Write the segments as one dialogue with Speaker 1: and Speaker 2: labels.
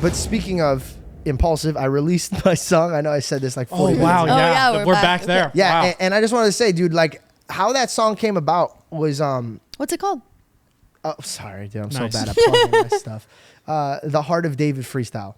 Speaker 1: But speaking of impulsive, I released my song. I know I said this like 40 minutes
Speaker 2: wow,
Speaker 1: ago.
Speaker 2: yeah, we're back there.
Speaker 1: Yeah,
Speaker 2: wow.
Speaker 1: and I just wanted to say, dude, like how that song came about was
Speaker 3: What's it called?
Speaker 1: oh, sorry, dude, I'm
Speaker 2: Nice.
Speaker 1: so bad at plugging my stuff. The Heart of David Freestyle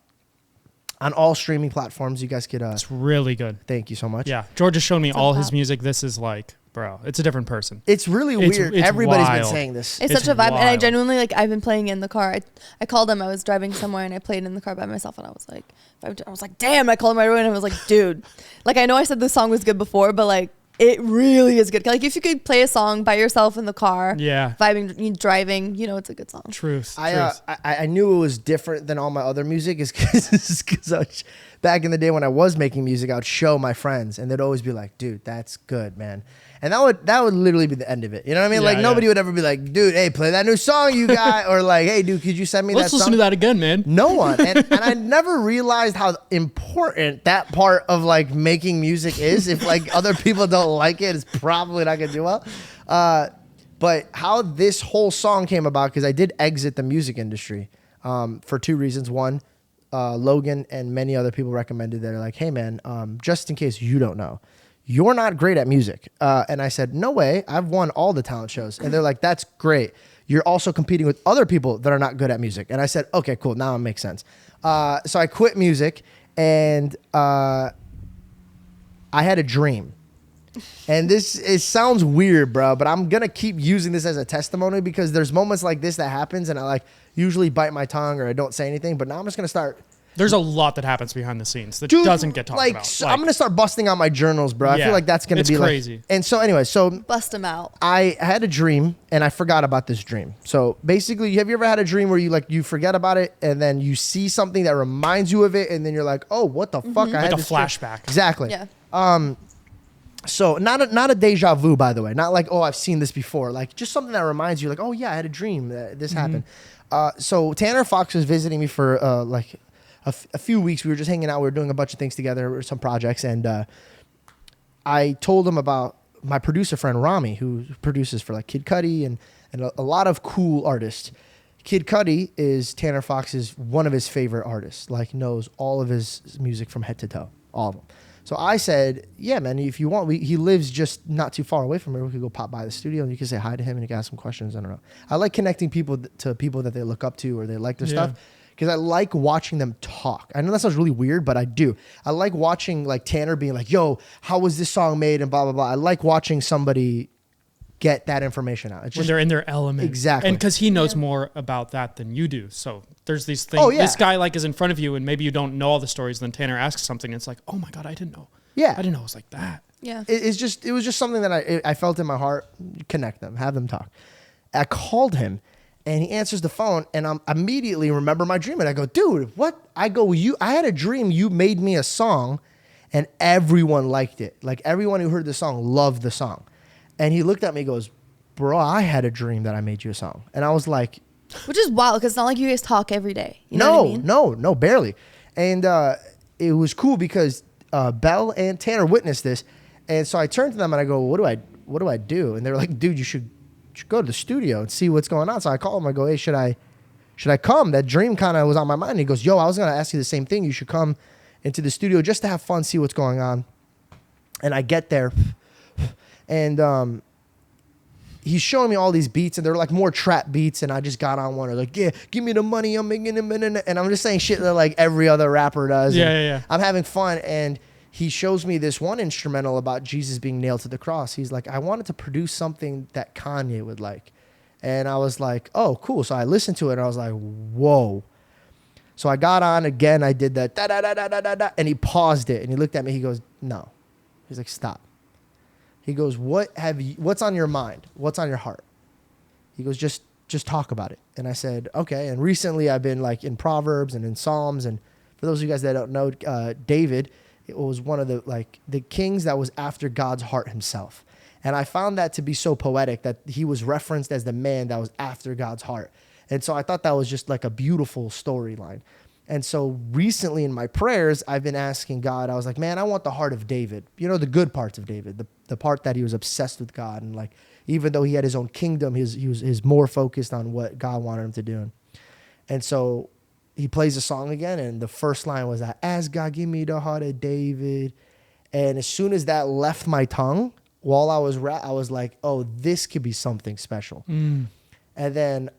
Speaker 1: on all streaming platforms. You guys could.
Speaker 2: It's really good.
Speaker 1: Thank you so much.
Speaker 2: Yeah, George has shown me
Speaker 3: It's on
Speaker 2: all his
Speaker 3: top.
Speaker 2: music. This is like, bro, it's a different person.
Speaker 1: It's really weird.
Speaker 2: it's
Speaker 1: Everybody's been
Speaker 2: wild.
Speaker 1: saying this.
Speaker 3: It's
Speaker 2: It's
Speaker 3: such a vibe, and I
Speaker 2: wild.
Speaker 3: genuinely like. I've been playing in the car. I called him. I was driving somewhere, and I played in the car by myself, and I was like, damn. I called him right away, and I was like, dude, like I know I said the song was good before, but like it really is good. Like if you could play a song by yourself in the car,
Speaker 2: Yeah,
Speaker 3: vibing, driving, you know, it's a good song.
Speaker 2: truth.
Speaker 1: I knew it was different than all my other music is because back in the day when I was making music, I would show my friends and they'd always be like, dude, that's good, man. And that would literally be the end of it. You know what I mean?
Speaker 2: Yeah,
Speaker 1: Like nobody
Speaker 2: yeah.
Speaker 1: would ever be like, dude, hey, play that new song you got. Or like, hey, dude, could you send me
Speaker 2: Let's
Speaker 1: that
Speaker 2: listen
Speaker 1: song?
Speaker 2: to that again, man.
Speaker 1: No one. And I never realized how important that part of like making music is. If like other people don't like it, it's probably not gonna do well. But how this whole song came about, because I did exit the music industry for two reasons. One, Logan and many other people recommended that. They're like, hey man, just in case you don't know, you're not great at music. And I said, no way, I've won all the talent shows. And they're like, that's great. You're also competing with other people that are not good at music. And I said, okay, cool, now it makes sense. So I quit music and I had a dream. And it sounds weird, bro, but I'm going to keep using this as a testimony because there's moments like this that happens and I like usually bite my tongue or I don't say anything, but now I'm just going to start.
Speaker 2: There's a lot that happens behind the scenes that
Speaker 1: Dude,
Speaker 2: doesn't get talked
Speaker 1: like,
Speaker 2: about.
Speaker 1: so I'm going to start busting out my journals, bro. I
Speaker 2: Yeah,
Speaker 1: feel like that's going to
Speaker 2: it's
Speaker 1: be
Speaker 2: crazy.
Speaker 1: Like, and so anyway, so
Speaker 3: Bust them out.
Speaker 1: I had a dream and I forgot about this dream. So basically, have you ever had a dream where you forget about it and then you see something that reminds you of it and then you're like, oh, what the fuck? I
Speaker 2: Like
Speaker 1: had
Speaker 2: a
Speaker 1: this dream.
Speaker 2: flashback.
Speaker 1: Exactly.
Speaker 3: Yeah.
Speaker 1: So not a deja vu, by the way. Not like, oh, I've seen this before. Like just something that reminds you, like, oh yeah, I had a dream that this happened. So Tanner Fox was visiting me for like a few weeks. We were just hanging out. We were doing a bunch of things together, some projects, and I told him about my producer friend Rami, who produces for like Kid Cudi and a lot of cool artists. Kid Cudi is Tanner Fox's one of his favorite artists. Like knows all of his music from head to toe, all of them. So I said, yeah, man, if you want, he lives just not too far away from here. We could go pop by the studio and you can say hi to him and you can ask some questions. I don't know. I like connecting people to people that they look up to or they like their stuff because I like watching them talk. I know that sounds really weird, but I do. I like watching like Tanner being like, yo, how was this song made and blah, blah, blah. I like watching somebody get that information out. It's
Speaker 2: When
Speaker 1: just,
Speaker 2: they're in their element.
Speaker 1: Exactly.
Speaker 2: And because he knows more about that than you do. So there's these things.
Speaker 1: Oh, yeah.
Speaker 2: This guy like is in front of you and maybe you don't know all the stories. And then Tanner asks something and it's like, oh my God, I didn't know.
Speaker 1: Yeah.
Speaker 2: I didn't know it was like that.
Speaker 3: Yeah.
Speaker 1: it was just something that I felt in my heart. Connect them, have them talk. I called him and he answers the phone and I immediately remember my dream and I go, dude, what? I had a dream. You made me a song and everyone liked it. Like everyone who heard the song loved the song. And he looked at me and goes, bro, I had a dream that I made you a song. And I was like,
Speaker 3: Which is wild because it's not like you guys talk every day. You know what I mean?
Speaker 1: No, barely. And it was cool because Belle and Tanner witnessed this. And so I turned to them and I go, what do I do? And they were like, dude, you should go to the studio and see what's going on. So I called him. I go, hey, should I come? That dream kind of was on my mind. And he goes, yo, I was going to ask you the same thing. You should come into the studio just to have fun, see what's going on. And I get there and he's showing me all these beats and they're like more trap beats. And I just got on one. I was like, yeah, give me the money. I'm making a minute. And I'm just saying shit that like every other rapper does.
Speaker 2: Yeah.
Speaker 1: I'm having fun. And he shows me this one instrumental about Jesus being nailed to the cross. He's like, I wanted to produce something that Kanye would like. And I was like, oh, cool. So I listened to it and I was like, whoa. So I got on again. I did that da-da-da-da-da-da. And he paused it and he looked at me. He goes, no. He's like, stop. He goes, what's on your mind? What's on your heart? He goes, just talk about it. And I said, okay. And recently I've been like in Proverbs and in Psalms. And for those of you guys that don't know, David, it was one of the kings that was after God's heart himself. And I found that to be so poetic that he was referenced as the man that was after God's heart. And so I thought that was just like a beautiful storyline. And so recently in my prayers, I've been asking God, I was like, man, I want the heart of David. You know, the good parts of David, the part that he was obsessed with God. And like, even though he had his own kingdom, he was more focused on what God wanted him to do. And so he plays the song again, and the first line was that, "Ask God, give me the heart of David." And as soon as that left my tongue, while I was like, "Oh, this could be something special." And then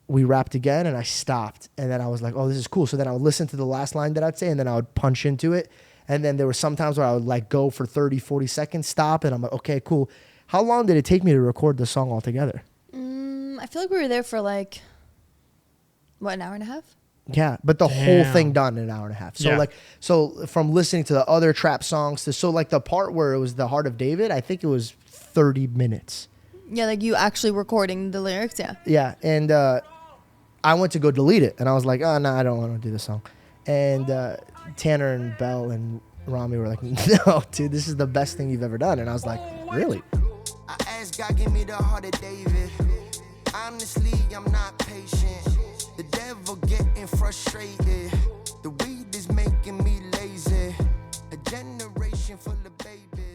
Speaker 1: we rapped again, and I stopped, and then I was like, "Oh, this is cool." So then I would listen to the last line that I'd say, and then I would punch into it. And then there were some times where I would like go for 30, 40 seconds, stop, and I'm like, "Okay, cool." How long did it take me to record the song altogether?
Speaker 3: I feel like we were there for like, what, an hour and a half?
Speaker 1: Yeah, but the whole
Speaker 2: Damn.
Speaker 1: thing done in an hour and a half. So
Speaker 2: Yeah.
Speaker 1: so from listening to the other trap songs to, so like the part where it was the Heart of David, I think it was 30 minutes.
Speaker 3: Yeah, like you actually recording the lyrics, yeah.
Speaker 1: Yeah, and I went to go delete it, and I was like, "Oh no, I don't want to do this song." And Tanner and Bell and Rami were like, "No, dude, this is the best thing you've ever done." And I was like, "Really?"
Speaker 4: I ask God, give me the heart of David. Honestly, I'm not patient. The devil getting frustrated. The weed is making me lazy. A generation full of babies.